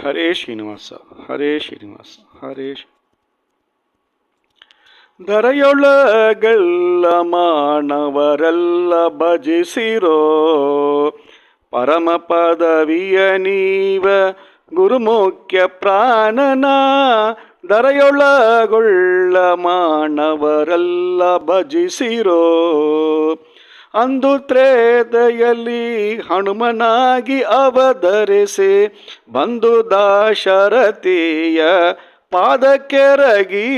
ಹರೇ ಶ್ರೀನಿವಾಸ ಹರೇ ಶ್ರೀನಿವಾಸ ಹರೇ ದರೆಯೊಳಗೆಲ್ಲ ಮಾನವರೆಲ್ಲ ಭಜಿಸಿರೋ ಪರಮ ಪದವಿಯ ನೀವ ಗುರುಮುಖ್ಯ ಪ್ರಾಣನ ದರೆಯೊಳಗೊಳ್ಳ ಮಾನವರೆಲ್ಲ ಭಜಿಸಿರೋ ಅಂದು ತ್ರೇತೆಯಲ್ಲಿ ಹನುಮನಾಗಿ ಅವತರಿಸಿ ಬಂದು ದಾಶರಥಿಯ ಪಾದಕ್ಕೆರಗಿ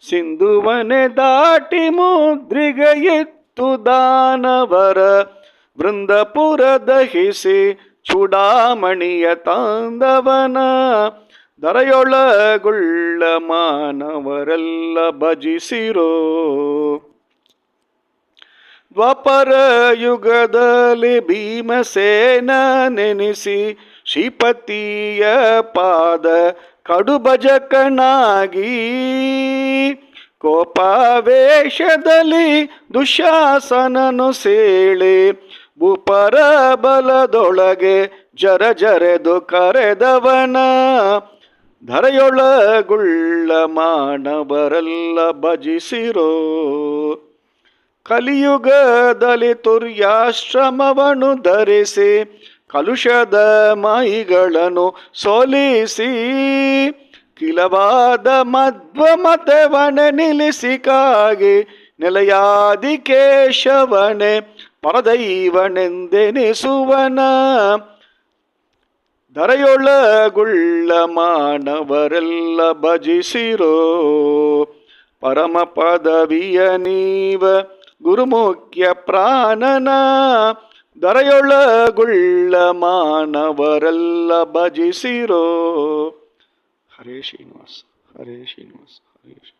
ಸಿಂಧುವನೆ ದಾಟಿ ಮುದ್ರಿಗೆಯಿತ್ತು ದಾನವರ ಬೃಂದಪುರ ದಹಿಸಿ ಚೂಡಾಮಣಿಯ ತಾಂದವನ ದರೆಯೊಳಗುಳ್ಳ ಮಾನವರೆಲ್ಲ ಭಜಿಸಿರೋ ದ್ವಾಪರ ಯುಗದಲ್ಲಿ ಭೀಮಸೇನ ನೆನೆಸಿ ಶ್ರೀಪತಿಯ ಪಾದ ಕಡುಭಜಕನಾಗಿ ಕೋಪಾವೇಶದಲ್ಲಿ ದುಶಾಸನನು ಸೇಳಿ ಭೂಪರ ಬಲದೊಳಗೆ ಜರೆದು ಕರೆದವನ ಧರೆಯೊಳಗುಳ್ಳ ಮಾನವರೆಲ್ಲ ಭಜಿಸಿರೋ ಕಲಿಯುಗದಲ್ಲಿ ತುರ್ಯಾಶ್ರಮವನ್ನು ಧರಿಸಿ ಕಲುಷದ ಮಾಯಿಗಳನ್ನು ಸೋಲಿಸಿ ಕಿಲವಾದ ಮಧ್ವ ಮತವನೆ ನಿಲ್ಲಿಸಿಕಾಗಿ ನೆಲೆಯಾದಿ ಕೇಶವನೆ ಪರದೈವನೆಂದೆನಿಸುವನ ಧರೆಯೊಳಗುಳ್ಳ ಮಾನವರೆಲ್ಲ ಭಜಿಸಿರೋ ಪರಮ ಪದವಿಯ ನೀವ ಗುರುಮುಖ್ಯ ಪ್ರಾಣನ ದರೆಯೊಳಗುಳ್ಳ ಮಾನವರೆಲ್ಲ ಭಜಿಸಿರೋ ಹರೇ ಶ್ರೀನಿವಾಸ ಹರೇ ಶ್ರೀನಿವಾಸ ಹರೇ ಶ್ರೀನಿವಾಸ.